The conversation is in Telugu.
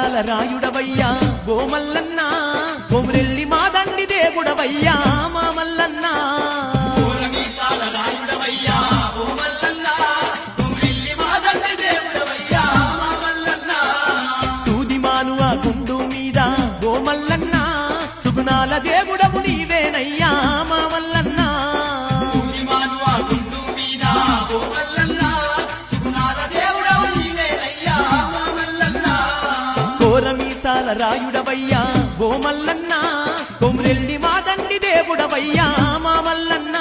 మీసాల రాయుడవయ్యా ఓ మల్లన్న కొమురెల్లి మా దండి దేవుడవయ్యా మా మల్లన్న మీసాల రాయుడవయ్యా ఓ మల్లన్న కొమురెల్లి మా దండి దేవుడవయ్యా మా మల్లన్న సూది మానువ గుండు మీద ఓ మల్లన్న సుగుణాల దేవుడవు నీవేనయ్యా మా మల్లన్న సూది మానువ గుండు మీద ఓ మల్లన్న సుగుణాల దేవుడవు నీవేనయ్యా మా మల్లన్న కోర మీసాల రాయుడవయ్యా ఓ మల్లన్న కొమురెల్లి మా దండి దేవుడవయ్యా మా మల్లన్న